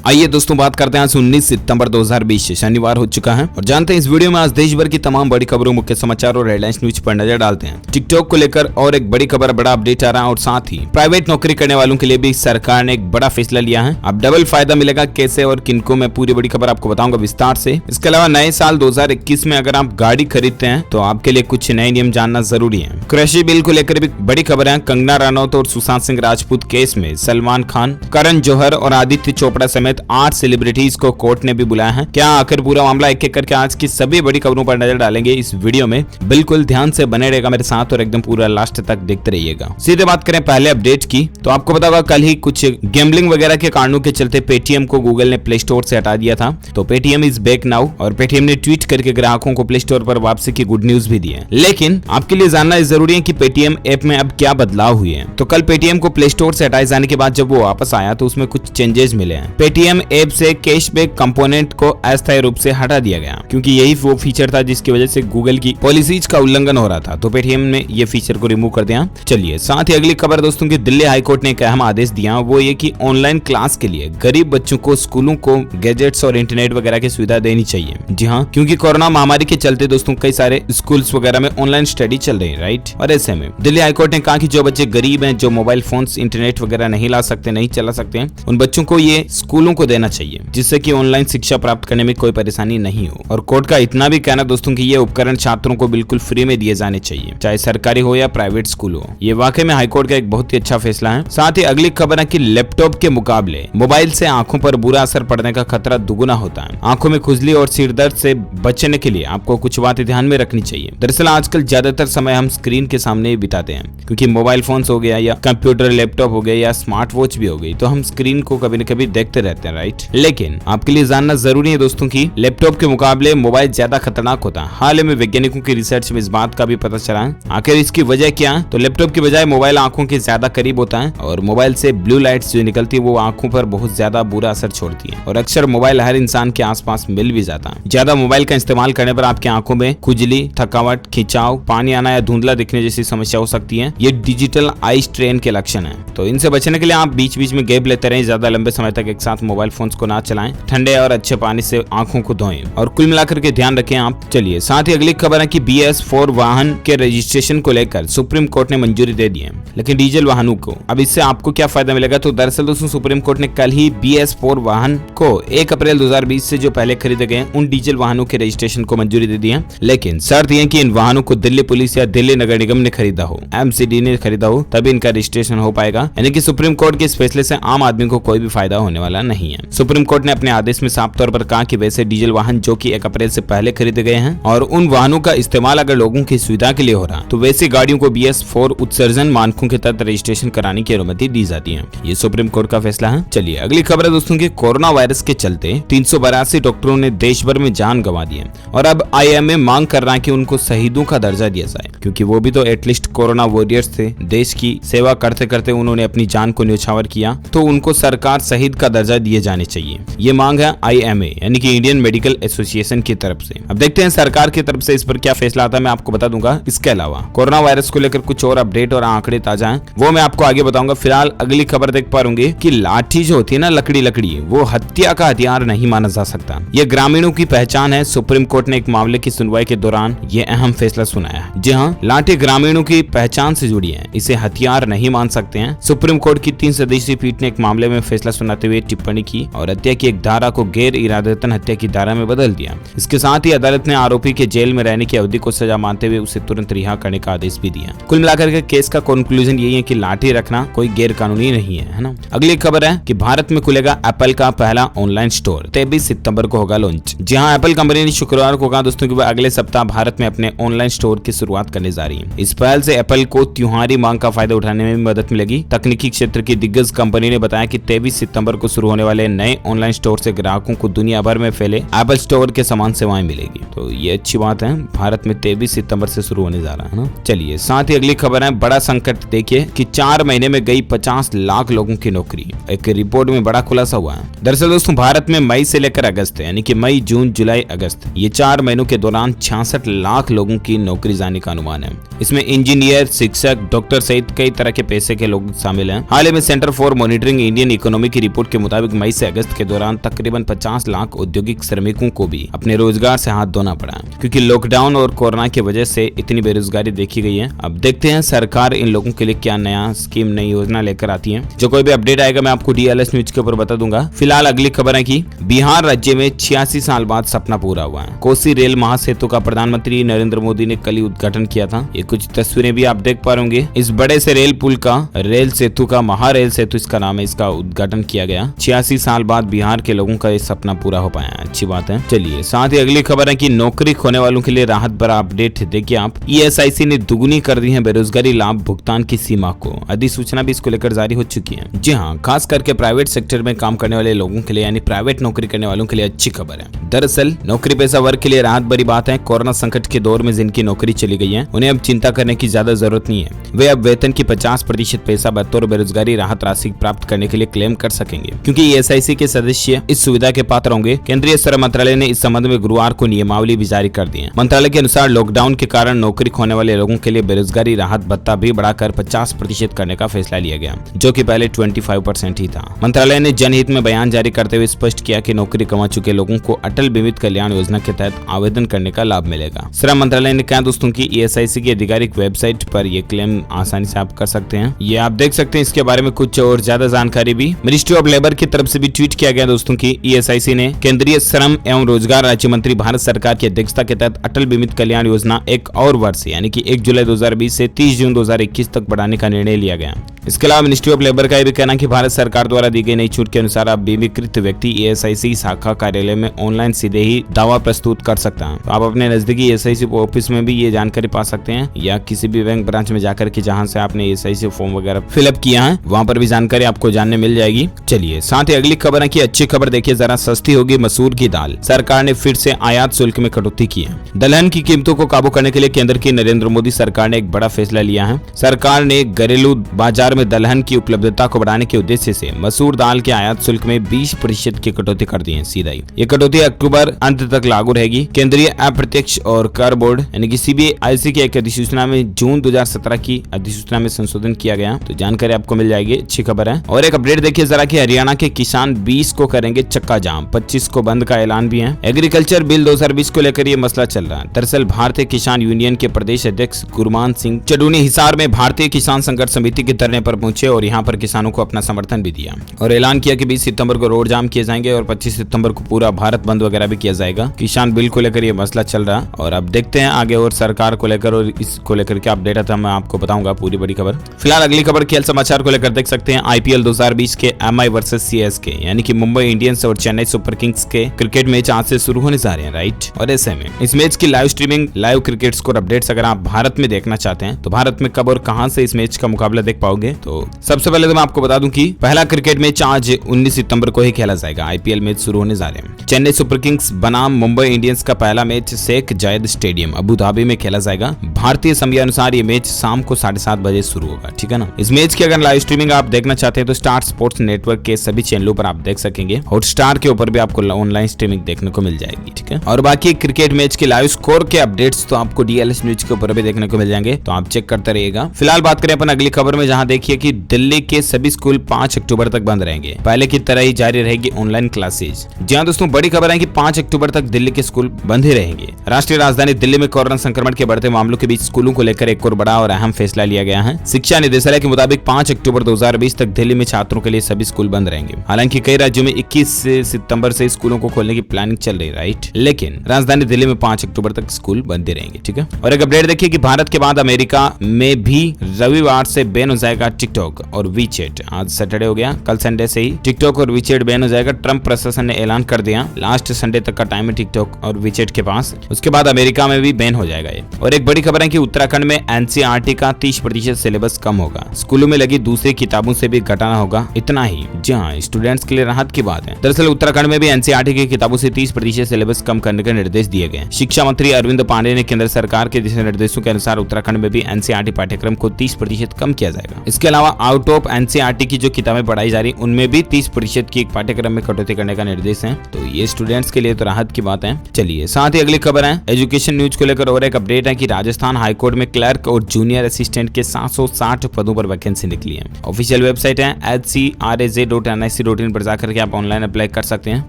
आइए दोस्तों बात करते हैं आज 19 सितंबर 2020 शनिवार हो चुका है और जानते हैं इस वीडियो में आज देश भर की तमाम बड़ी खबरों, मुख्य समाचार और हेडलाइंस न्यूज पर नजर डालते हैं। टिकटॉक को लेकर और एक बड़ी खबर, बड़ा अपडेट आ रहा है और साथ ही प्राइवेट नौकरी करने वालों के लिए भी सरकार ने एक बड़ा फैसला लिया है। अब डबल फायदा मिलेगा, कैसे और किनको, मैं पूरी बड़ी खबर आपको बताऊंगा विस्तार से। इसके अलावा नए साल 2021 में अगर आप गाड़ी खरीदते हैं तो आपके लिए कुछ नए नियम जानना जरूरी है। कृषि बिल को लेकर भी बड़ी खबर है। कंगना रनौत और सुशांत सिंह राजपूत केस में सलमान खान, करण जौहर और आदित्य चोपड़ा समेत 8 सेलिब्रिटीज को कोर्ट ने भी बुलाया है। क्या आखिर पूरा मामला एक एक करके आज की सभी बड़ी खबरों पर नजर डालेंगे इस वीडियो में। बिल्कुल ध्यान से बने रहेगा मेरे साथ और एकदम पूरा लास्ट तक देखते रहिएगा। सीधे बात करें पहले अपडेट की तो आपको पता होगा कल ही कुछ गैम्बलिंग वगैरह के कारणों के चलते पेटीएम को गूगल ने प्ले स्टोर से हटा दिया था। तो पेटीएम इज बैक नाउ और पेटीएम ने ट्वीट करके ग्राहकों को प्ले स्टोर पर वापसी की गुड न्यूज भी दी है। लेकिन आपके लिए जानना जरूरी है कि पेटीएम ऐप में अब क्या बदलाव हुए हैं। तो कल पेटीएम को प्ले स्टोर से हटाए जाने के बाद जब वो वापस आया तो उसमें कुछ चेंजेस मिले हैं। पेटीएम ऐप से कैशबैक कंपोनेंट को अस्थायी रूप से हटा दिया गया क्योंकि यही वो फीचर था जिसकी वजह से गूगल की पॉलिसीज का उल्लंघन हो रहा था। तो पेटीएम ने ये फीचर को रिमूव कर दिया। चलिए साथ ही अगली खबर दोस्तों की दिल्ली हाईकोर्ट ने एक अहम आदेश दिया, वो ये कि ऑनलाइन क्लास के लिए गरीब बच्चों को स्कूलों को गैजेट्स और इंटरनेट वगैरह की सुविधा देनी चाहिए। जी हाँ, क्योंकि कोरोना महामारी के चलते दोस्तों कई सारे स्कूल्स वगैरह में ऑनलाइन स्टडी चल रही है, राइट। और ऐसे में दिल्ली हाईकोर्ट ने कहा कि जो बच्चे गरीब हैं, जो मोबाइल फोन्स, इंटरनेट वगैरह नहीं ला सकते, नहीं चला सकते हैं, उन बच्चों को ये स्कूलों को देना चाहिए जिससे कि ऑनलाइन शिक्षा प्राप्त करने में कोई परेशानी नहीं हो। और कोर्ट का इतना भी कहना दोस्तों कि ये उपकरण छात्रों को बिल्कुल फ्री में दिए जाने चाहिए, चाहे सरकारी हो या प्राइवेट स्कूल हो। ये वाकई में हाईकोर्ट का एक बहुत ही अच्छा फैसला है। साथ ही अगली खबर है कि लैपटॉप के मुकाबले मोबाइल से आंखों पर बुरा असर पड़ने का खतरा दुगुना होता है। आंखों में खुजली और सिर दर्द से बचने के लिए आपको कुछ बातें ध्यान में रखनी चाहिए। दरअसल आजकल ज्यादातर समय हम स्क्रीन के सामने बिताते हैं क्योंकि मोबाइल फोन हो गया या कंप्यूटर, लैपटॉप हो गया या स्मार्ट वॉच भी हो गई, तो हम स्क्रीन को कभी न कभी देखते रहते हैं, राइट। लेकिन आपके लिए जानना जरूरी है दोस्तों कि लैपटॉप के मुकाबले मोबाइल ज्यादा खतरनाक होता है। हाल ही में वैज्ञानिकों की रिसर्च में इस बात का भी पता चला है। आखिर इसकी वजह क्या है? तो लैपटॉप की बजाय मोबाइल आंखों के ज्यादा करीब होता है और मोबाइल से ब्लू लाइट्स जो निकलती है वो आंखों पर बहुत ज्यादा बुरा असर छोड़ती है और अक्सर मोबाइल हर इंसान के आसपास मिल भी जाता है। ज्यादा मोबाइल का इस्तेमाल करने पर आपकी आंखों में खुजली, थकावट, खिंचाव, पानी आना या धुंधला दिखने जैसी समस्या हो सकती है। ये डिजिटल आई स्ट्रेन के लक्षण है। तो इनसे बचने के लिए आप बीच बीच में गैप लेते रहें, ज्यादा लंबे समय तक एक साथ मोबाइल फोन्स को ना चलाएं, ठंडे और अच्छे पानी से आंखों को धोएं और कुल मिलाकर के ध्यान रखें आप। चलिए साथ ही अगली खबर है कि BS4 वाहन के रजिस्ट्रेशन को लेकर सुप्रीम कोर्ट ने मंजूरी दे दी है, लेकिन डीजल वाहनों को। अब इससे आपको क्या फायदा मिलेगा? तो दरअसल दोस्तों सुप्रीम कोर्ट ने कल ही BS4 वाहन को 1 अप्रैल 2020 से जो पहले खरीदे गए उन डीजल वाहनों के रजिस्ट्रेशन को मंजूरी दे दी है। लेकिन शर्त यह कि इन वाहनों को दिल्ली पुलिस या दिल्ली नगर निगम ने खरीदा हो, MCD ने खरीदा हो, तभी इनका रजिस्ट्रेशन हो पाएगा। यानी कि सुप्रीम कोर्ट के इस फैसले से आम आदमी को कोई भी फायदा होने वाला नहीं है। सुप्रीम कोर्ट ने अपने आदेश में साफ तौर पर कहा कि वैसे डीजल वाहन जो कि 1 अप्रैल से पहले खरीदे गए हैं और उन वाहनों का इस्तेमाल अगर लोगों की सुविधा के लिए हो रहा तो वैसी गाड़ियों को BS4 उत्सर्जन मानकों के तहत रजिस्ट्रेशन कराने की अनुमति दी जाती है। ये सुप्रीम कोर्ट का फैसला है। चलिए अगली खबर है दोस्तों की कोरोना वायरस के चलते 382 डॉक्टरों ने देश भर में जान गंवा दी है और अब IMA मांग कर रहा है कि उनको शहीदों का दर्जा दिया जाए क्योंकि वो भी तो एटलीस्ट कोरोना वॉरियर्स थे। देश की सेवा करते करते उन्होंने अपनी जान को न्यौछावर किया तो उनको सरकार शहीद का दर्जा दिए जाने चाहिए। ये मांग है IMA यानी कि इंडियन मेडिकल एसोसिएशन की तरफ से। अब देखते हैं सरकार की तरफ से इस पर क्या फैसला आता है, मैं आपको बता दूंगा। इसके अलावा कोरोना वायरस को लेकर कुछ और अपडेट और आंकड़े ताजा हैं, वो मैं आपको आगे बताऊंगा। फिलहाल अगली खबर देख पा रहे कि लाठी जो होती है ना, लकड़ी, वो हत्या का हथियार नहीं माना जा सकता। ये ग्रामीणों की पहचान है। सुप्रीम कोर्ट ने एक मामले की सुनवाई के दौरान ये अहम फैसला सुनाया है। जी हाँ, लाठी ग्रामीणों की पहचान से जुड़ी है, इसे हथियार नहीं मान सकते हैं। सुप्रीम कोर्ट की 3 सदस्यीय पीठ ने एक मामले में फैसला सुनाते हुए टिप्पणी की और हत्या की एक धारा को गैर इरादतन हत्या की धारा में बदल दिया। इसके साथ ही अदालत ने आरोपी के जेल में रहने की अवधि को सजा मानते हुए उसे तुरंत रिहा करने का आदेश भी दिया। कुल मिलाकर के केस का कंक्लूजन यही है कि लाठी रखना कोई गैर कानूनी नहीं है ना। अगली खबर है कि भारत में खुलेगा एप्पल का पहला ऑनलाइन स्टोर। 23 सितंबर को होगा लॉन्च। जी हाँ, एप्पल कंपनी ने शुक्रवार को कहा दोस्तों कि वह अगले सप्ताह भारत में अपने ऑनलाइन स्टोर की शुरुआत करने जा रही है। इस पहल से एप्पल को त्योहारी मांग का फायदा उठाने में मदद मिलेगी। तकनीकी क्षेत्र की दिग्गज कंपनी ने बताया कि 23 सितंबर को शुरू होने वाले नए ऑनलाइन स्टोर से ग्राहकों को दुनिया भर में फैले एप्पल स्टोर के समान सेवाएं मिलेगी। तो ये अच्छी बात है, भारत में 23 सितंबर से शुरू होने जा रहा है ना। चलिए साथ ही अगली खबर है, बड़ा संकट देखिए कि 4 महीने में गई 50 लाख लोगों की नौकरी। एक रिपोर्ट में बड़ा खुलासा हुआ है। दरअसल दोस्तों भारत में मई से लेकर अगस्त यानी कि मई, जून, जुलाई, अगस्त ये 4 महीनों के दौरान 66 लाख लोगों की नौकरी जाने का अनुमान है। इसमें इंजीनियर, शिक्षक, डॉक्टर सहित कई तरह के पैसे के लोग शामिल हैं। हाल ही में centre for monitoring Indian economy की रिपोर्ट के मुताबिक मुताबिक मई से अगस्त के दौरान तकरीबन 50 लाख औद्योगिक श्रमिकों को भी अपने रोजगार से हाथ धोना पड़ा, क्योंकि लॉकडाउन और कोरोना की वजह से इतनी बेरोजगारी देखी गई है। अब देखते हैं सरकार इन लोगों के लिए क्या नया स्कीम, नई योजना लेकर आती है। जो कोई भी अपडेट आएगा मैं आपको DLS न्यूज के ऊपर बता दूंगा। फिलहाल अगली खबर है कि बिहार राज्य में 86 साल बाद सपना पूरा हुआ है। कोसी रेल महासेतु का प्रधानमंत्री नरेंद्र मोदी ने कल ही उद्घाटन किया था। ये कुछ तस्वीरें भी आप देख पा होंगे। इस बड़े से रेल पुल का, रेल सेतु का, महारेल सेतु इसका नाम है, इसका उद्घाटन किया गया। 86 साल बाद बिहार के लोगों का ये सपना पूरा हो पाया, अच्छी बात है। चलिए साथ ही अगली खबर है कि नौकरी खोने वालों के लिए राहत भरा अपडेट। देखिए आप, ESIC ने दुगुनी कर दी है बेरोजगारी लाभ भुगतान की सीमा को। अधिसूचना भी इसको लेकर जारी हो चुकी है। जी हाँ, खास करके प्राइवेट सेक्टर में काम करने वाले लोगों के लिए, यानी प्राइवेट नौकरी करने वालों के लिए अच्छी खबर है। दरअसल नौकरी पेशा वर्ग के लिए राहत भरी बात है। कोरोना संकट के दौर में जिनकी नौकरी चली गई है उन्हें अब चिंता करने की ज्यादा जरूरत नहीं है। वे अब वेतन की 50% पैसा बतौर बेरोजगारी राहत राशि प्राप्त करने के लिए क्लेम कर सकेंगे, क्योंकि ESIC के सदस्य इस सुविधा के पात्र होंगे। केंद्रीय श्रम मंत्रालय ने इस संबंध में गुरुवार को नियमावली भी जारी कर दी है। मंत्रालय के अनुसार लॉकडाउन के कारण नौकरी खोने वाले लोगों के लिए बेरोजगारी राहत भत्ता भी बढ़ाकर 50% करने का फैसला लिया गया, जो कि पहले 25% ही था। मंत्रालय ने जनहित में बयान जारी करते हुए स्पष्ट किया कि नौकरी कमा चुके लोगों को अटल बीमित कल्याण योजना के तहत आवेदन करने का लाभ मिलेगा। श्रम मंत्रालय ने कहा दोस्तों की ESIC की आधिकारिक वेबसाइट पर ये क्लेम आसानी से आप कर सकते हैं। ये आप देख सकते हैं। इसके बारे में कुछ और ज्यादा जानकारी भी मिनिस्ट्री ऑफ लेबर की तरफ से भी ट्वीट किया गया दोस्तों की ESIC ने केंद्रीय श्रम एवं रोजगार राज्य मंत्री भारत सरकार की अध्यक्षता के तहत अटल बीमित कल्याण योजना एक और वर्ष यानी कि 1 जुलाई 2020 से 30 जून 2021 तक बढ़ाने का निर्णय लिया गया। इसके अलावा मिनिस्ट्री ऑफ लेबर का यह भी कहना कि भारत सरकार द्वारा दी गई नई छूट के अनुसार अब बीमीकृत व्यक्ति ESIC शाखा कार्यालय में ऑनलाइन सीधे ही दावा प्रस्तुत कर सकता है। तो आप अपने नजदीकी ESIC ऑफिस में भी ये जानकारी पा सकते हैं, या किसी भी बैंक ब्रांच में जाकर के जहां से आपने ESIC फॉर्म वगैरह फिलअप किया है वहां पर भी जानकारी आपको जानने मिल जाएगी। चलिए साथ ही अगली खबर है कि अच्छी खबर देखिए जरा, सस्ती होगी मसूर की दाल। सरकार ने फिर से आयात शुल्क में कटौती की है। दलहन की कीमतों को काबू करने के लिए केंद्र की नरेंद्र मोदी सरकार ने एक बड़ा फैसला लिया है। सरकार ने घरेलू बाजार में दलहन की उपलब्धता को बढ़ाने के उद्देश्य से मसूर दाल के आयात शुल्क में 20% की कटौती कर दी है। सीधा ही ये कटौती अक्टूबर अंत तक लागू रहेगी। केंद्रीय अप्रत्यक्ष और कर बोर्ड यानी कि CBIC की एक अधिसूचना में जून 2017 की अधिसूचना में संशोधन किया गया, तो जानकारी आपको मिल जाएगी। अच्छी खबर है। और एक अपडेट देखिए जरा कि हरियाणा के किसान 20 को करेंगे चक्का जाम, 25 को बंद का ऐलान भी है। एग्रीकल्चर बिल 2020 को लेकर ये मसला चल रहा है। दरअसल भारतीय किसान यूनियन के प्रदेश अध्यक्ष गुरमान सिंह चडूनी हिसार में भारतीय किसान संघर्ष समिति के धरने पर पहुंचे और यहाँ पर किसानों को अपना समर्थन भी दिया और ऐलान किया कि 20 सितंबर को रोड जाम किए जाएंगे और 25 सितंबर को पूरा भारत बंद वगैरह भी किया जाएगा। किसान बिल को लेकर ये मसला चल रहा है और अब देखते हैं आगे और सरकार को लेकर और इसको लेकर क्या अपडेट आता है, मैं आपको बताऊंगा पूरी बड़ी खबर। फिलहाल अगली खबर खेल समाचार को लेकर देख सकते हैं। IPL 2020 के MI वर्सेस CSK यानी कि मुंबई इंडियंस और चेन्नई सुपर किंग्स के क्रिकेट मैच आज से शुरू होने जा रहे हैं, राइट। और ऐसे में इस मैच की live streaming, live cricket score updates अगर आप भारत में देखना चाहते हैं तो भारत में कब और कहां से इस मैच का मुकाबला देख पाओगे। तो सबसे पहले तो मैं आपको बता दूं कि पहला क्रिकेट मैच आज 19 सितंबर को ही खेला जाएगा। IPL मैच शुरू होने जा रहे हैं। चेन्नई सुपर किंग्स बनाम मुंबई इंडियंस का पहला मैच शेख जायद स्टेडियम अबू धाबी में खेला जाएगा। भारतीय समय अनुसार ये मैच शाम को 7:30 बजे शुरू होगा, ठीक है ना। इस मैच की अगर लाइव स्ट्रीमिंग आप देखना चाहते हैं तो स्टार स्पोर्ट्स नेटवर्क के सभी चैनलों पर आप देख सकेंगे। हॉटस्टार के ऊपर भी आपको ऑनलाइन स्ट्रीमिंग देखने को मिल जाएगी, ठीक है। और बाकी क्रिकेट मैच के लाइव स्कोर के अपडेट्स तो आपको DLS न्यूज के ऊपर भी देखने को मिल जाएंगे, तो आप चेक करते रहिएगा। फिलहाल बात करें अपन अगली खबर में, जहां देखिए कि दिल्ली के सभी स्कूल 5 अक्टूबर तक बंद रहेंगे। पहले की तरह ही जारी रहेगी ऑनलाइन क्लासेज। जी हां दोस्तों, बड़ी खबर है कि 5 अक्टूबर तक दिल्ली के स्कूल बंद ही रहेंगे। राष्ट्रीय राजधानी दिल्ली में कोरोना संक्रमण के बढ़ते मामलों के बीच स्कूलों को लेकर एक और बड़ा और अहम फैसला लिया गया है। शिक्षा निदेशालय के मुताबिक 5 अक्टूबर 2020 तक दिल्ली में छात्रों के लिए सभी स्कूल बंद रहेंगे। हालांकि कई राज्यों में 21 सितंबर से स्कूलों को खोलने की प्लानिंग चल रही है, राइट। लेकिन राजधानी दिल्ली में 5 अक्टूबर तक स्कूल बंद ही रहेंगे, ठीक है। और एक अपडेट देखिए कि भारत के बाद अमेरिका में भी रविवार से बैन हो जाएगा टिकटॉक और वीचैट। आज सैटरडे हो गया, कल संडे से ही टिकटॉक और वीचैट बैन हो जाएगा। ट्रंप प्रशासन ने ऐलान कर दिया, लास्ट संडे तक का टाइम है टिकटॉक और वीचैट के पास। उसके बाद अमेरिका में भी बैन हो जाएगा ये। और एक बड़ी खबर है कि उत्तराखंड में NCERT का 30% सिलेबस कम होगा। स्कूलों में लगी दूसरी किताबों से भी घटाना होगा, इतना ही। जी हाँ, स्टूडेंट्स के लिए राहत की बात है। दरअसल उत्तराखंड में भी NCERT की किताबों से 30% सिलेबस कम करने के निर्देश दिए गए। शिक्षा मंत्री अरविंद पांडे ने केंद्र सरकार के दिशा निर्देशों के अनुसार उत्तराखंड में भी NCERT पाठ्यक्रम को 30% कम किया जाएगा। इसके अलावा आउट ऑफ NCERT की जो किताबें पढ़ाई जा रही उनमें भी 30% की पाठ्यक्रम में कटौती करने का निर्देश है। तो ये स्टूडेंट्स के लिए तो राहत की बात है। चलिए साथ ही अगली खबर है एजुकेशन न्यूज को लेकर और एक अपडेट है कि राजस्थान हाईकोर्ट में क्लर्क और जूनियर असिस्टेंट के 760 पदों पर वैकेंसी निकली है। ऑफिशियल वेबसाइट है hcraj.nic इसी रूटीन पर जाकर के आप ऑनलाइन अप्लाई कर सकते हैं।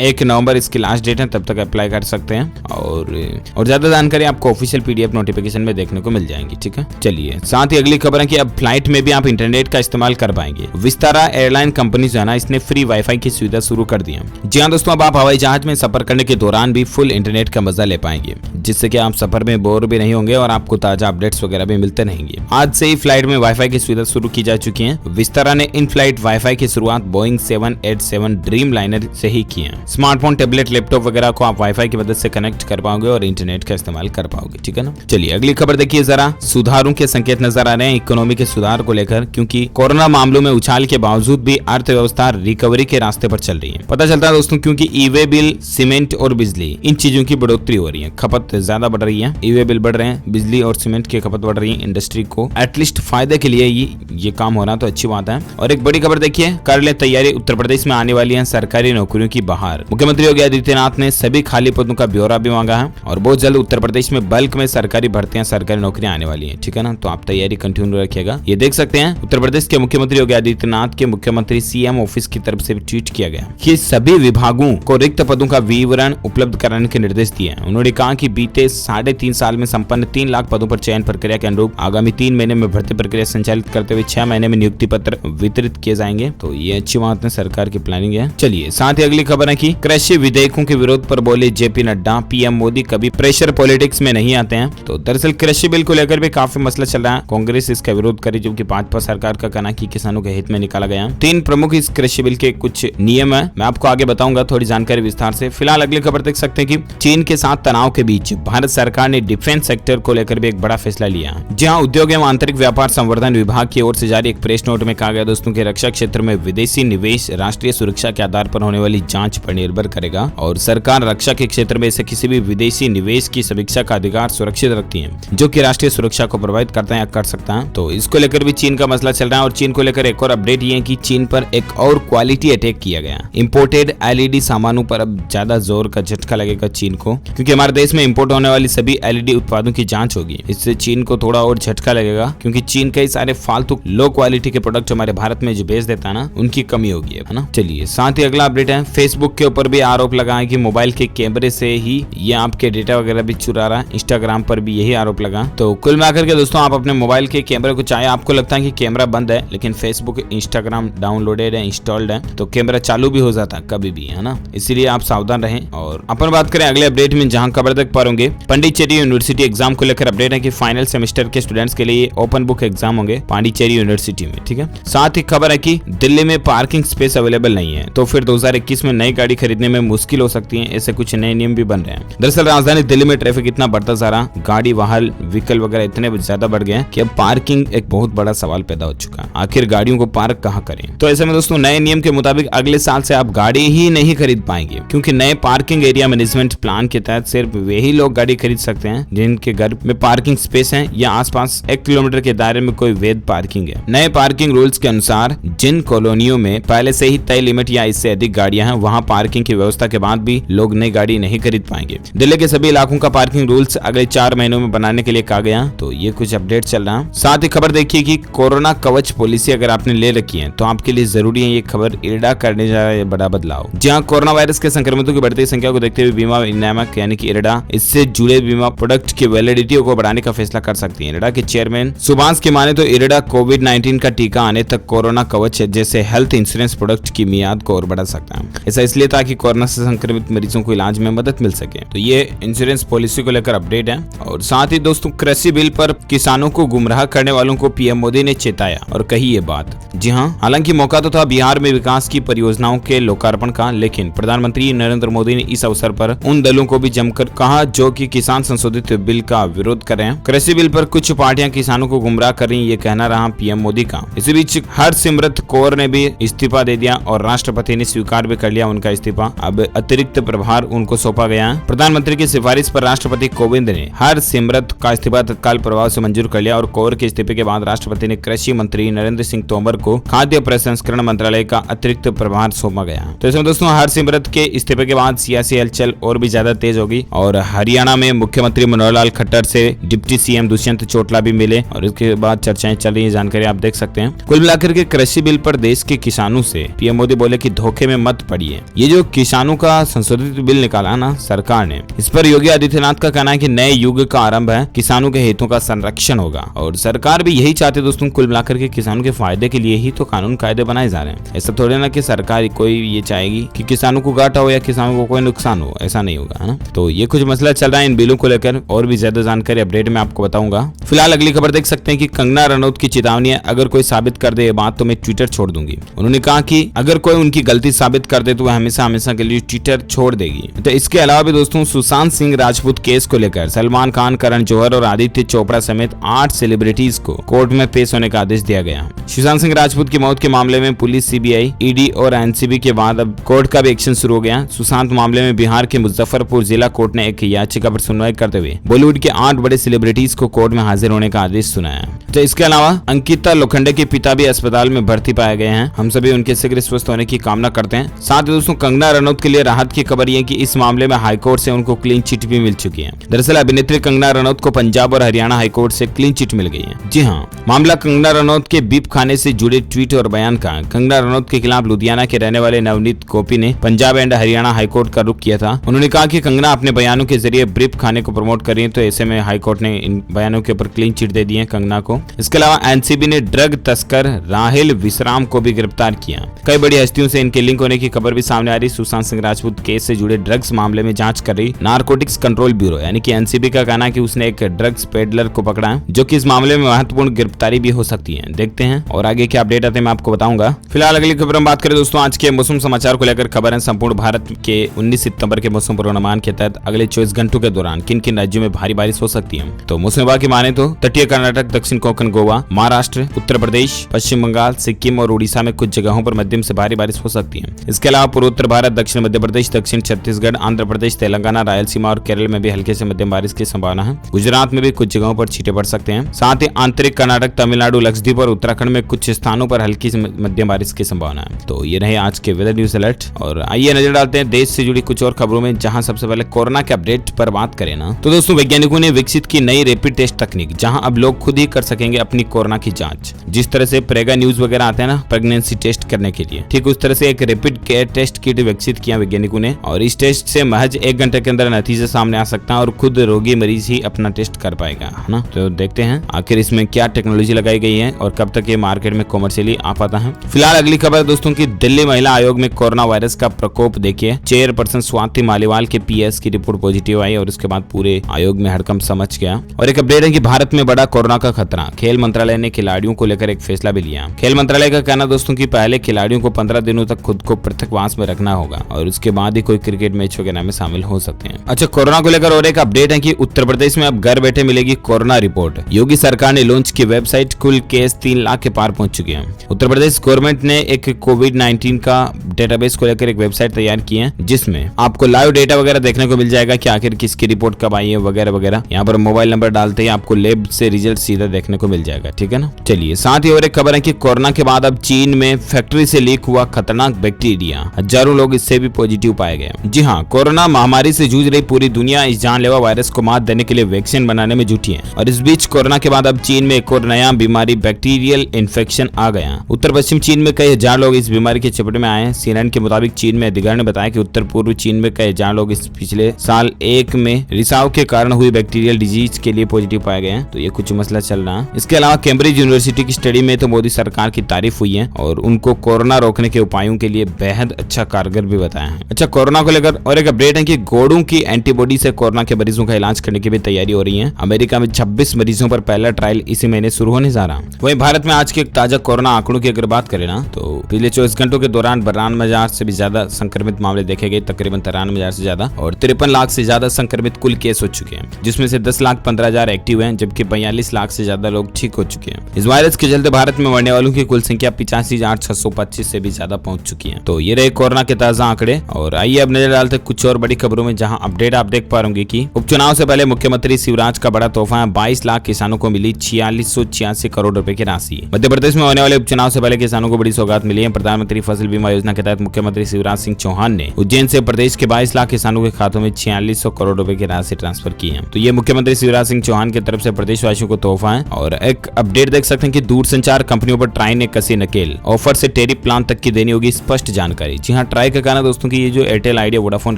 1 नवंबर इसकी लास्ट डेट है, तब तक अप्लाई कर सकते हैं और ज्यादा जानकारी आपको ऑफिशियल PDF नोटिफिकेशन में देखने को मिल जाएंगी। ठीक है, चलिए साथ ही अगली खबर है कि अब फ्लाइट में भी आप इंटरनेट का इस्तेमाल कर पाएंगे। विस्तारा एयरलाइन कंपनी जो है ना, इसने फ्री वाईफाई की सुविधा शुरू कर दी है। जी हाँ दोस्तों, अब आप हवाई जहाज में सफर करने के दौरान भी फुल इंटरनेट का मजा ले पाएंगे, जिससे कि आप सफर में बोर भी नहीं होंगे और आपको ताजा अपडेट्स वगैरह भी मिलते रहेंगे। आज से ही फ्लाइट में वाईफाई की सुविधा शुरू की जा चुकी है। विस्तारा ने इन फ्लाइट वाईफाई की शुरुआत बोइंग 787 ड्रीम लाइनर से ही की है। स्मार्टफोन, टैबलेट, लैपटॉप वगैरह को आप वाईफाई की मदद से कनेक्ट कर पाओगे और इंटरनेट का इस्तेमाल कर पाओगे। ठीक है ना, चलिए अगली खबर देखिए जरा। सुधारों के संकेत नजर आ रहे हैं इकोनॉमी के सुधार को लेकर, क्योंकि कोरोना मामलों में उछाल के बावजूद भी अर्थव्यवस्था रिकवरी के रास्ते पर चल रही है। पता चलता है दोस्तों, क्योंकि ई-वे बिल, सीमेंट और बिजली, इन चीजों की बढ़ोतरी हो रही है, खपत ज्यादा बढ़ रही है। ई-वे बिल बढ़ रहे हैं, बिजली और सीमेंट की खपत बढ़ रही है। इंडस्ट्री को एटलीस्ट फायदे के लिए ये काम हो रहा तो अच्छी बात है। और एक बड़ी खबर देखिए, कर ले तैयारी, उत्तर प्रदेश में आने वाली है सरकारी नौकरियों की बहार। मुख्यमंत्री योगी आदित्यनाथ ने सभी खाली पदों का ब्यौरा भी मांगा है और बहुत जल्द उत्तर प्रदेश में बल्क में सरकारी भर्तियां, सरकारी नौकरियां आने वाली है। ठीक है ना, तो आप तैयारी कंटिन्यू रखिएगा। ये देख सकते हैं, उत्तर प्रदेश के मुख्यमंत्री योगी आदित्यनाथ के मुख्यमंत्री CM ऑफिस की तरफ से ट्वीट किया गया कि सभी विभागों को रिक्त पदों का विवरण उपलब्ध कराने के निर्देश दिए हैं। उन्होंने कहा कि बीते 3.5 साल में संपन्न 3 लाख पदों पर चयन प्रक्रिया के अनुरूप आगामी 3 महीने में भर्ती प्रक्रिया संचालित करते हुए 6 महीने में नियुक्ति पत्र वितरित किए जाएंगे। तो ये अच्छी बात है, सरकार की प्लानिंग है। चलिए साथ ही अगली खबर है कि कृषि विधेयकों के विरोध पर बोले JP नड्डा, PM मोदी कभी प्रेशर पॉलिटिक्स में नहीं आते हैं। तो दरअसल कृषि बिल को लेकर भी काफी मसला चल रहा है। कांग्रेस इसका विरोध करी, जो कि भाजपा सरकार का कहना कि किसानों के हित में निकाला गया। 3 प्रमुख इस कृषि बिल के कुछ नियम है, मैं आपको आगे बताऊंगा थोड़ी जानकारी विस्तार से। फिलहाल अगली खबर देख सकते हैं कि चीन के साथ तनाव के बीच भारत सरकार ने डिफेंस सेक्टर को लेकर भी एक बड़ा फैसला लिया। जहां उद्योग एवं आंतरिक व्यापार संवर्धन विभाग की ओर से जारी एक प्रेस नोट में कहा गया दोस्तों कि रक्षा क्षेत्र में विदेशी निवेश राष्ट्रीय सुरक्षा के आधार पर होने वाली जांच पर निर्भर करेगा और सरकार रक्षा के क्षेत्र में ऐसे किसी भी विदेशी निवेश की समीक्षा का अधिकार सुरक्षित रखती है जो कि राष्ट्रीय सुरक्षा को प्रभावित करता है या कर सकता है। तो इसको लेकर भी चीन का मसला चल रहा है और चीन को लेकर एक और अपडेट ये है कि चीन पर एक और क्वालिटी अटैक किया गया। इंपोर्टेड LED सामानों पर अब ज्यादा जोर का झटका लगेगा चीन को, क्योंकि हमारे देश में इंपोर्ट होने वाली सभी LED उत्पादों की जांच होगी। इससे चीन को थोड़ा और झटका लगेगा, क्योंकि चीन कई सारे फालतू लो क्वालिटी के प्रोडक्ट हमारे भारत में जो बेच देता है ना, उनकी कमी होगी, है ना। चलिए साथ ही अगला अपडेट है, फेसबुक के ऊपर भी आरोप लगा है कि मोबाइल के कैमरे से ही ये आपके डेटा वगैरह भी चुरा रहा है। इंस्टाग्राम पर भी यही आरोप लगा। तो कुल मिलाकर के दोस्तों, आप अपने मोबाइल के कैमरे को, चाहे आपको लगता है कि कैमरा बंद है, लेकिन फेसबुक, इंस्टाग्राम डाउनलोडेड है, इंस्टॉल्ड है, तो कैमरा चालू भी हो जाता है कभी भी, है ना। इसीलिए आप सावधान रहें। और अपन बात करें अगले अपडेट में, जहां खबर देख पा रहे पांडिचेरी यूनिवर्सिटी एग्जाम को लेकर अपडेट है कि फाइनल सेमेस्टर के स्टूडेंट्स के लिए ओपन बुक एग्जाम होंगे पांडिचेरी यूनिवर्सिटी में। ठीक है, साथ ही खबर है कि दिल्ली में पार्किंग स्पेस अवेलेबल नहीं है, तो फिर 2021 में नई गाड़ी खरीदने में मुश्किल हो सकती है। ऐसे कुछ नए नियम भी बन रहे हैं। दरअसल राजधानी दिल्ली में ट्रैफिक इतना बढ़ता जा रहा, गाड़ी वाहन व्हीकल वगैरह इतने ज्यादा बढ़ गए कि अब पार्किंग एक बहुत बड़ा सवाल पैदा हो चुका है। आखिर गाड़ियों को पार्क कहाँ करें? तो ऐसे में दोस्तों, नए नियम के मुताबिक अगले साल से आप गाड़ी ही नहीं खरीद पाएंगे, क्योंकि नए पार्किंग एरिया मैनेजमेंट प्लान के तहत सिर्फ वही लोग गाड़ी खरीद सकते हैं जिनके घर में पार्किंग स्पेस है या आसपास 1 किलोमीटर के दायरे में कोई वैध पार्किंग है। नए पार्किंग रूल्स के अनुसार जिन कॉलोनियों में पहले से ही तय लिमिट या इससे अधिक गाड़ियां हैं, वहां पार्किंग की व्यवस्था के बाद भी लोग नई गाड़ी नहीं खरीद पाएंगे। दिल्ली के सभी इलाकों का पार्किंग रूल्स अगले 4 महीनों में बनाने के लिए कहा गया। तो ये कुछ अपडेट चल रहा है। साथ ही खबर देखिए कि कोरोना कवच पॉलिसी अगर आपने ले रखी है तो आपके लिए जरूरी है। ये खबर इरडा करने जा रहा है बड़ा बदलाव। जहां कोरोना वायरस के संक्रमितों की बढ़ती संख्या को देखते हुए बीमा नियामक यानी कि इरडा इससे जुड़े बीमा प्रोडक्ट की वैलिडिटी को बढ़ाने का फैसला कर सकती है। इरडा के चेयरमैन सुभाष की माने तो इरडा कोविड-19 का टीका आने तक कोरोना कवच जैसे हेल्थ इंश्योरेंस प्रोडक्ट की मियाद को और बढ़ा सकता है। ऐसा इसलिए ताकि कोरोना से संक्रमित मरीजों को इलाज में मदद मिल सके। तो ये इंश्योरेंस पॉलिसी को लेकर अपडेट है। और साथ ही दोस्तों, कृषि बिल पर किसानों को गुमराह करने वालों को PM मोदी ने चेताया और कही ये बात। जी हाँ, हालांकि मौका तो था बिहार में विकास की परियोजनाओं के लोकार्पण का, लेकिन प्रधानमंत्री नरेंद्र मोदी ने इस अवसर पर उन दलों को भी जमकर कहा जो कि किसान संशोधित बिल का विरोध कर रहे हैं। कृषि बिल पर कुछ पार्टियां किसानों को गुमराह कर रही, ये कहना रहा PM मोदी का। इसी बीच हरसिमरत कौर ने भी इस्तीफा दे दिया और राष्ट्रपति ने स्वीकार भी कर लिया उनका इस्तीफा। अब अतिरिक्त प्रभार उनको सौंपा गया है। प्रधानमंत्री की सिफारिश पर राष्ट्रपति कोविंद ने हरसिमरत का इस्तीफा तत्काल प्रभाव से मंजूर कर लिया और कौर के इस्तीफे के बाद राष्ट्रपति ने कृषि मंत्री नरेंद्र सिंह तोमर को खाद्य प्रसंस्करण मंत्रालय का अतिरिक्त प्रभार सौंपा गया। तो इसमें दोस्तों, हरसिमरत के इस्तीफे के बाद सियासी हलचल और भी ज्यादा तेज होगी और हरियाणा में मुख्यमंत्री मनोहर लाल खट्टर से डिप्टी CM दुष्यंत चौटाला भी मिले और इसके बाद चर्चाएं चल रही है। जानकारी आप देख सकते हैं। कुल मिलाकर के कृषि बिल पर देश के किसानों से पीएम मोदी बोले कि धोखे में मत पड़िए। ये जो किसानों का संशोधित बिल निकाला ना सरकार ने, इस पर योगी आदित्यनाथ का कहना है कि नए युग का आरंभ है, किसानों के हितों का संरक्षण होगा। और सरकार भी यही चाहती है दोस्तों, कुल मिलाकर के किसानों के फायदे के लिए ही तो कानून कायदे बनाए जा रहे हैं। ऐसा थोड़े ना कि सरकार कोई ये चाहेगी कि किसानों को घाटा हो या किसानों को कोई नुकसान हो, ऐसा नहीं होगा, है ना। तो ये कुछ मसला चल रहा है इन बिलों को लेकर, और भी ज्यादा जानकारी अपडेट में आपको बताऊंगा। फिलहाल अगली खबर देख सकते हैं कि कंगना रनौत की चेतावनी है, अगर कोई साबित कर दे ये बात तो मैं ट्विटर छोड़ दूंगी। उन्होंने कहा कि अगर कोई उनकी गलती साबित कर दे तो वह हमेशा हमेशा के लिए ट्विटर छोड़ देगी। तो इसके अलावा भी दोस्तों सुशांत सिंह राजपूत केस को लेकर सलमान खान, करण जौहर और आदित्य चोपड़ा समेत 8 सेलिब्रिटीज को कोर्ट में पेश होने का आदेश दिया गया। सुशांत सिंह राजपूत की मौत के मामले में पुलिस, सीबीआई, ईडी और एनसीबी के बाद अब कोर्ट का भी एक्शन शुरू हो गया। सुशांत मामले में बिहार के मुजफ्फरपुर जिला कोर्ट ने एक याचिका पर सुनवाई करते हुए बॉलीवुड के 8 बड़े सेलिब्रिटीज को कोर्ट में हाजिर होने का आदेश सुनाया। तो इसके अलावा अंकिता लोखंडे के पिता भी अस्पताल में भर्ती पाए गए हैं। हम सभी उनके शीघ्र स्वस्थ होने की कामना करते हैं। साथ ही दोस्तों कंगना रनौत के लिए राहत की खबर ये कि इस मामले में हाईकोर्ट से उनको क्लीन चिट भी मिल चुकी है। दरअसल अभिनेत्री कंगना रनौत को पंजाब और हरियाणा हाईकोर्ट से क्लीन चिट मिल गई है। जी हाँ, मामला कंगना रनौत के बीप खाने से जुड़े ट्वीट और बयान का। कंगना रनौत के खिलाफ लुधियाना के रहने वाले नवनीत गोपी ने पंजाब एंड हरियाणा हाईकोर्ट का रुख किया था। उन्होंने कहा कि कंगना अपने बयानों के जरिए बीप खाने को प्रमोट कर रही है, तो ऐसे में हाईकोर्ट ने इन बयानों के ऊपर क्लीन चिट दे दी है कंगना को। इसके अलावा एनसीबी ने ड्रग तस्कर राहिल विश्राम को भी गिरफ्तार किया। कई बड़ी हस्तियों से इनके लिंक होने की खबर भी सामने आ रही। सुशांत सिंह राजपूत केस से जुड़े ड्रग्स मामले में जांच कर रही नारकोटिक्स कंट्रोल ब्यूरो यानी कि एनसीबी का कहना है कि उसने एक ड्रग्स पेडलर को पकड़ा है, जो कि इस मामले में महत्वपूर्ण गिरफ्तारी भी हो सकती है। देखते हैं और आगे क्या अपडेट आते हैं मैं आपको बताऊंगा। फिलहाल अगली खबर हम बात करें दोस्तों आज के मौसम समाचार को लेकर खबर है। संपूर्ण भारत के 19 सितंबर के मौसम पूर्वानुमान के तहत अगले 24 घंटों के दौरान किन किन राज्यों में भारी बारिश हो सकती है। तो मौसम विभाग की माने तो तटीय कर्नाटक, दक्षिण कोंकण, गोवा, महाराष्ट्र, उत्तर प्रदेश, पश्चिम बंगाल, सिक्किम और उड़ीसा में कुछ जगहों पर मध्यम से भारी बारिश हो सकती है। इसके अलावा पूर्वोत्तर भारत, दक्षिण मध्य प्रदेश, दक्षिण छत्तीसगढ़, आंध्र प्रदेश, तेलंगाना, रायलसीमा और केरल में भी हल्के से मध्यम बारिश की संभावना है। गुजरात में भी कुछ जगहों पर छींटे पड़ सकते हैं। साथ ही आंतरिक कर्नाटक, तमिलनाडु, लक्षद्वीप और उत्तराखंड में कुछ स्थानों पर हल्की से मध्यम बारिश की संभावना है। तो ये रहे आज के वेदर न्यूज अलर्ट। और आइए नजर डालते हैं देश से जुड़ी कुछ और खबरों में, जहां सबसे पहले कोरोना के अपडेट पर बात करें ना, तो दोस्तों वैज्ञानिकों ने विकसित की नई रैपिड टेस्ट तकनीक, जहां अब लोग खुद ही कर सकेंगे अपनी कोरोना की जांच। जिस तरह से प्रेगा न्यूज वगैरह आते हैं ना प्रेगनेंसी टेस्ट करने के लिए, ठीक उस तरह से एक रैपिड टेस्ट किट विकसित किया वैज्ञानिकों ने। और इस टेस्ट से महज 1 घंटे के अंदर नतीजे सामने आ सकता है और खुद रोगी मरीज ही अपना टेस्ट कर पाएगा, है ना। तो देखते हैं आखिर इसमें क्या टेक्नोलॉजी लगाई गई है और कब तक ये मार्केट में कॉमर्शियली आ पाता है। फिलहाल अगली खबर दोस्तों की दिल्ली महिला आयोग में कोरोना वायरस का प्रकोप देखिए। चेयरपर्सन स्वाति मालीवाल के पीएस की रिपोर्ट पॉजिटिव आई और उसके बाद पूरे आयोग में हड़कंप समझ गया। और एक अपडेट है कि भारत में बड़ा कोरोना का खतरा, खेल मंत्रालय ने खिलाड़ियों को लेकर एक फैसला भी लिया। खेल मंत्रालय का कहना दोस्तों की पहले खिलाड़ियों को 15 दिनों तक खुद को पृथकवास में रखना होगा और उसके बाद ही कोई क्रिकेट मैच वगैरह में शामिल हो सकते हैं। अच्छा, कोरोना को लेकर और एक अपडेट है कि उत्तर प्रदेश में अब घर बैठे मिलेगी कोरोना रिपोर्ट। योगी सरकार ने लॉन्च की वेबसाइट, कुल केस 3 लाख के पार पहुंच चुके हैं। उत्तर प्रदेश गवर्नमेंट ने एक कोविड-19 का डेटाबेस को लेकर एक वेबसाइट तैयार की है, जिसमें आपको लाइव डेटा वगैरह देखने को मिल जाएगा कि आखिर किसकी रिपोर्ट कब आई है वगैरह वगैरह। यहाँ पर मोबाइल नंबर डालते ही आपको लैब से रिजल्ट सीधा देखने को मिल जाएगा, ठीक है ना। चलिए, साथ ही और एक खबर है कि कोरोना के बाद अब चीन में फैक्ट्री से लीक हुआ खतरनाक बैक्टीरिया, हजारों लोग इससे भी पॉजिटिव पाए गए। जी हाँ, कोरोना महामारी से जूझ रही पूरी दुनिया इस जानलेवा वायरस को मात देने के लिए वैक्सीन बनाने में जुटी है। और इस बीच कोरोना के बाद अब चीन में एक और नया बीमारी, बैक्टीरियल इन्फेक्शन आ गया। उत्तर पश्चिम चीन में कई हजार लोग इस बीमारी के चपेट में आए हैं। CNN के मुताबिक चीन में अधिकारी ने बताया कि उत्तर पूर्व चीन में कई हजार लोग इस पिछले साल 1 में रिसाव के कारण हुई बैक्टीरियल डिजीज के लिए पॉजिटिव पाए गए हैं। तो ये कुछ मसला चल रहा है। इसके अलावा कैम्ब्रिज यूनिवर्सिटी की स्टडी में तो मोदी सरकार की तारीफ हुई है और उनको कोरोना रोकने के उपायों के लिए बेहद अच्छा कारगर भी बताया है। अच्छा, कोरोना को लेकर और एक अपडेट है कि घोड़ों की एंटीबॉडी से कोरोना के मरीजों का इलाज करने की भी तैयारी हो रही है। अमेरिका में 26 मरीजों पर पहला ट्रायल इसी महीने शुरू होने जा रहा है। वहीं भारत में आज के ताजा कोरोना आंकड़ों की अगर बात करें ना, तो पिछले 24 घंटों के दौरान 92,000 से भी ज्यादा संक्रमित मामले देखे गए, तकरीबन 93,000 से ज्यादा, और 53 लाख से ज्यादा संक्रमित कुल केस हो चुके हैं, जिसमें से 10,15,000 एक्टिव हैं, जबकि 42 लाख से ज्यादा लोग ठीक हो चुके हैं। इस वायरस के चलते भारत में मरने वालों की कुल संख्या 85,625 से भी ज्यादा पहुंच चुकी है। तो ये रहे कोरोना के ताजा आंकड़े। और आइए अब नजर डालते कुछ और बड़ी खबरों में, जहां अपडेट आप देख पा रहे कि उपचुनाव से पहले मुख्यमंत्री शिवराज का बड़ा तोहफा है। 22 लाख किसानों को मिली 4686 करोड़ रुपए की राशि। मध्य प्रदेश में होने वाले उपचुनाव से पहले किसानों को बड़ी सौगात मिली है। प्रधानमंत्री फसल बीमा योजना के तहत मुख्यमंत्री शिवराज सिंह चौहान ने उज्जैन से प्रदेश के 22 लाख किसानों के खातों में 4600 करोड़ रुपए की राशि ट्रांसफर की है। तो ये मुख्यमंत्री शिवराज सिंह चौहान की तरफ से प्रदेशवासियों को तोहफा है। और एक अपडेट देख सकते हैं कि दूरसंचार कंपनियों पर ट्राई ने कसी नकेल, ऑफर से टेरिफ प्लान तक की देनी होगी स्पष्ट जानकारी। जी हाँ, ट्राई का कहना दोस्तों की ये जो एयरटेल, आइडिया, वोडाफोन,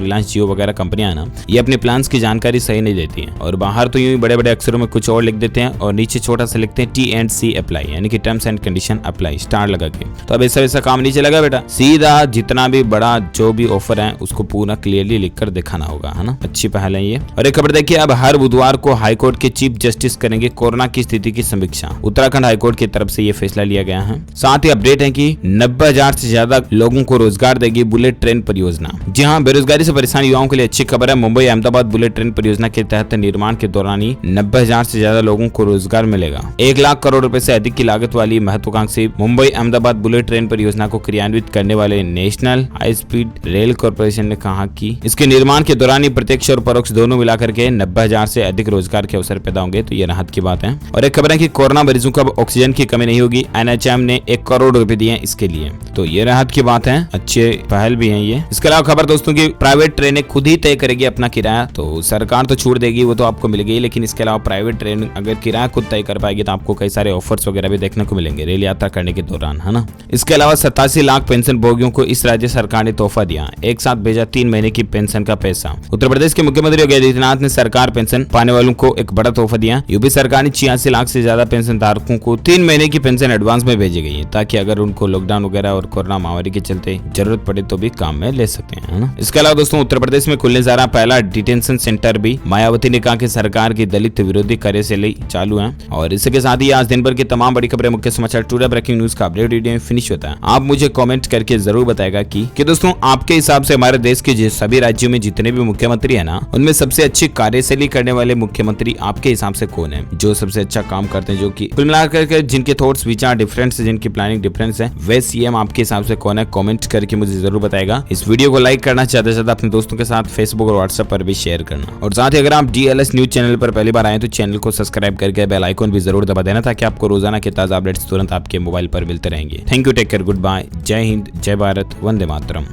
रिलायंस, जियो वगैरह कंपनियां है ना, ये अपने प्लान्स की जानकारी सही नहीं देती हैं और बाहर तो यूं ही बड़े बड़े अक्षरों में कुछ और लिख देते हैं और नीचे छोटा सा लिखते हैं T&C अप्लाई, यानी कि terms and condition apply star लगा के। तो अब ऐसा वैसा काम नहीं चलेगा बेटा, सीधा जितना भी बड़ा जो भी ऑफर है उसको पूरा क्लियरली लिखकर दिखाना होगा, है ना। अच्छी पहल है ये। और एक खबर देखिए, अब हर बुधवार को हाईकोर्ट के चीफ जस्टिस करेंगे कोरोना की स्थिति की समीक्षा। उत्तराखंड हाईकोर्ट की तरफ से ये फैसला लिया गया है। साथ ही अपडेट है कि 90,000 से ज्यादा लोगों को रोजगार देगी बुलेट ट्रेन परियोजना। जी हाँ, बेरोजगारी से परेशान युवाओं के लिए अच्छी खबर है। मुंबई अहमदाबाद बुलेट ट्रेन परियोजना के तहत निर्माण के दौरान ही 90,000 से ज्यादा लोगों को रोजगार मिलेगा। 1 लाख करोड़ रुपए से अधिक की लागत वाली महत्वाकांक्षी मुंबई अहमदाबाद बुलेट ट्रेन परियोजना को क्रियान्वित करने वाले national high speed rail corporation ने कहा कि इसके निर्माण के दौरान ही प्रत्यक्ष और परोक्ष दोनों मिलाकर के 90,000 से अधिक रोजगार के अवसर पैदा होंगे। तो ये राहत की बात है। और एक खबर है कि कोरोना मरीजों को अब ऑक्सीजन की कमी नहीं होगी। NHM ने 1 करोड़ रुपए दिए इसके लिए, तो ये राहत की बात है। अच्छे पहल भी है ये। इसके अलावा खबर दोस्तों की प्राइवेट ट्रेनें खुद ही तय करेगी अपना किराया। तो सरकार तो छूट देगी, वो तो आपको मिल गई, लेकिन इसके अलावा प्राइवेट ट्रेन अगर किराया खुद तय कर पाएगी तो आपको कई सारे ऑफर्स वगैरह भी देखने को मिलेंगे रेल यात्रा करने के दौरान, है ना। इसके अलावा 87 लाख पेंशन भोगियों को इस राज्य सरकार ने तोहफा दिया। एक साथ भेजा 3 महीने की पेंशन का पैसा। उत्तर प्रदेश के मुख्यमंत्री योगी आदित्यनाथ ने सरकार पेंशन पाने वालों को एक बड़ा तोहफा दिया। यूपी सरकार ने 86 लाख से ज्यादा पेंशन धारकों को 3 महीने की पेंशन एडवांस में भेजी गई है, ताकि अगर उनको लॉकडाउन वगैरह और कोरोना महामारी के चलते जरूरत पड़े तो भी काम में ले सकते हैं, है ना। इसके अलावा दोस्तों उत्तर प्रदेश में खुलने जा रहा पहला डिटेंशन सेंटर भी। मायावती ने कहा कि सरकार की दलित विरोधी कार्यशैली चालू है। और इसके साथ ही आज दिन भर की तमाम बड़ी खबरें, मुख्य समाचार, टुडे ब्रेकिंग न्यूज का अपडेट वीडियो फिनिश होता है। आप मुझे कमेंट करके जरूर बताएगा कि दोस्तों आपके हिसाब से हमारे देश के सभी राज्यों में जितने भी मुख्यमंत्री है ना, उनमें सबसे अच्छी कार्यशैली करने वाले मुख्यमंत्री आपके हिसाब से कौन है, जो सबसे अच्छा काम करते हैं, जो कि कुल मिलाकर जिनके थॉट्स विचार डिफरेंट है, जिनकी प्लानिंग डिफरेंस है, वे सीएम आपके हिसाब से कौन है, कमेंट करके मुझे जरूर बताएगा। इस वीडियो को लाइक करना, ज्यादा से ज्यादा अपने दोस्तों के साथ फेसबुक और व्हाट्सएप पर भी शेयर करना। और साथ ही अगर आप DLS न्यूज चैनल पर पहली बार आए तो चैनल को सब्सक्राइब करके बेल आइकन भी जरूर दबा देना, ताकि आपको रोजाना के ताजा अपडेट्स तुरंत आपके मोबाइल पर मिलते रहेंगे। Thank you, take care, good bye, Jai Hind, जय भारत, वंदे मातरम।